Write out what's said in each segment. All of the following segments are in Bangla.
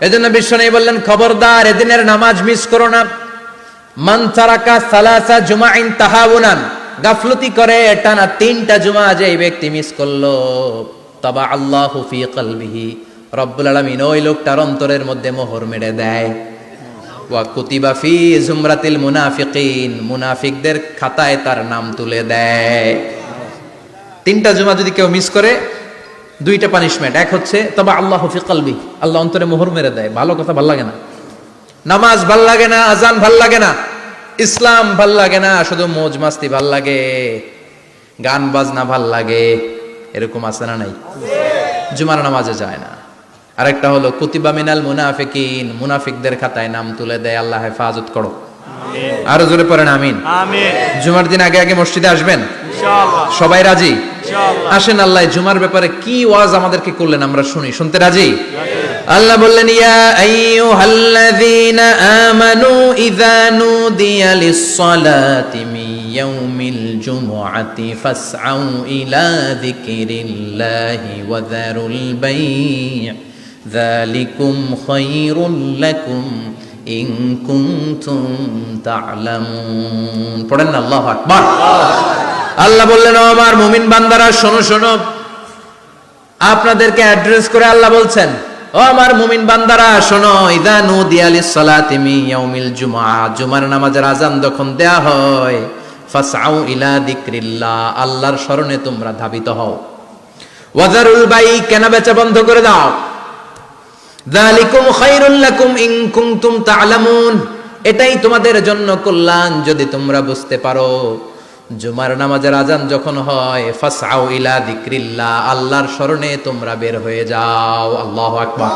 এজন্য বিশ্বনবী বললেন, খবরদার এদিনের নামাজ মিস করো না। মান তারাকা সালাসা জুমাইন তাহাউনান, গাফলতি করে টানা 3টা জুমা যে ব্যক্তি মিস করলো, তাবা আল্লাহু ফি কলবিহি, রব্বুল আলামিন ওই লোকটার অন্তরের মধ্যে মোহর মেরে দেয়। ওয়া কুতিবা ফি জুমরাতিল মুনাফিকিন, মুনাফিকদের খাতায় তার নাম তুলে দেয়। 3টা জুমা যদি কেউ মিস করে, 2টা পানিশমেন্ট। এক হচ্ছে তবে আল্লাহ ফি কলবি, আল্লাহ অন্তরে মোহর মেরে দেয়। ভালো কথা ভাল লাগে না, নামাজ ভাল লাগে না, আজান ভাল লাগে না, ইসলাম ভাল লাগে না, শুধু মৌজ মাস্তি ভাল লাগে, গান বাজনা ভাল লাগে, এরকম আছে না নাই? জুমার নামাজে যায় না। আরেকটা হলো কুতিবা মিনাল মুনাফিকিন, মুনাফিকদের খাতায় নাম তুলে দেয়। আল্লাহ হেফাজত করো, আরো জোরে পড়েন আমিন। জুমার দিন আগে আগে মসজিদে আসবেন ইনশাআল্লাহ। সবাই রাজি? আসেন, আল্লাহ জুমার ব্যাপারে কি ওয়াজ আমাদেরকে করলেন আমরা শুনি। শুনতে রাজি? আল্লাহ বললেন, ইয়া আইয়ুহাল্লাযীনা আমানু ইযা নুদিয়া লিস-সালাতি মিন ইয়াউমিল জুমআতি ফাসআউ ইলা যিকরিল্লাহি ওয়া যারুল বাই', যালিকুম খায়রুল লাকুম ইন কুনতুম তা'লামুন। পড়েন না আল্লাহু আকবার। আল্লাহ বললেন, ও আমার মুমিন বান্দারা শোনো শোনো। আপনাদেরকে অ্যাড্রেস করে আল্লাহ বলছেন, ও আমার মুমিন বান্দারা শোনো, ইযা নুদিয়া লিস-সালাতি মিন ইয়াউমিল জুমআ, জুমার নামাজের আযান যখন দেয়া হয়, ফাসআউ ইলা যিকরিল্লাহ, আল্লাহর স্মরণে তোমরা ধাবিত হও। ওয়া যারুল বাই', কেনা বেচা বন্ধ করে দাও। যালিকুম খায়রুল লাকুম ইন কুনতুম তা'লামুন, এটাই তোমাদের জন্য কল্যাণ যদি তোমরা বুঝতে পারো। জুমার নামাজের আযান যখন হয়, ফাসআউ ইলা যিকরিল্লাহ, আল্লাহর স্মরণে তোমরা বের হয়ে যাও। আল্লাহু আকবার।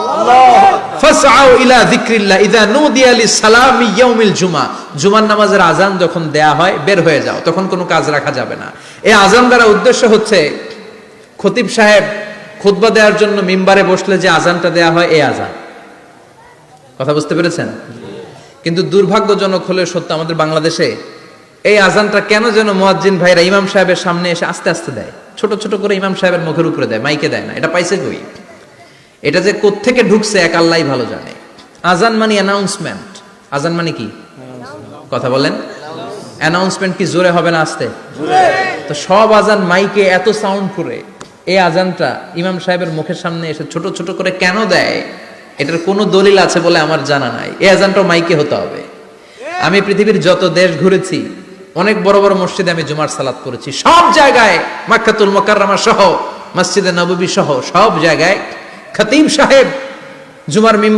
ফাসআউ ইলা যিকরিল্লাহ ইযা নুদিয়া লিস-সালামি ইয়াউমিল জুমআ, জুমার নামাজের আযান যখন দেয়া হয় বের হয়ে যাও, তখন কোনো কাজ রাখা যাবে না। এই আযান দ্বারা উদ্দেশ্য হচ্ছে খতিব সাহেব খুতবা দেওয়ার জন্য মিম্বারে বসলে যে আযানটা দেয়া হয়, এই আযান। কথা বুঝতে পেরেছেন? কিন্তু দুর্ভাগ্যজনক হলে সত্য, আমাদের বাংলাদেশে এই আযানটা কেন যেন মুয়াজ্জিন ভাইরা ইমাম সাহেবের সামনে এসে আস্তে আস্তে দেয়, ছোট ছোট করে ইমাম সাহেবের মুখের উপরে দেয়, মাইকে দেয় না। এটা পাইছে কই? এটা যে কোত্থেকে ঢুকছে এক আল্লাহই ভালো জানে। আযান মানে অ্যানাউন্সমেন্ট। আযান মানে কি? কথা বলেন। অ্যানাউন্সমেন্ট কি জোরে হবে না আস্তে? তো সব আযান মাইকে এত সাউন্ড করে, এই আযানটা ইমাম সাহেবের মুখের সামনে এসে ছোট ছোট করে কেন দেয়? এটার কোনো দলিল আছে বলে আমার জানা নাই। এই আযানটা মাইকে হতে হবে। আমি পৃথিবীর যত দেশ ঘুরেছি, অনেক বড় বড় মসজিদে আমি জুমার সালাত পড়েছি, সব জায়গায় মক্কাতুল মুকাররমা সহ, মসজিদে নববী সহ সব জায়গায় খতিব সাহেব জুমার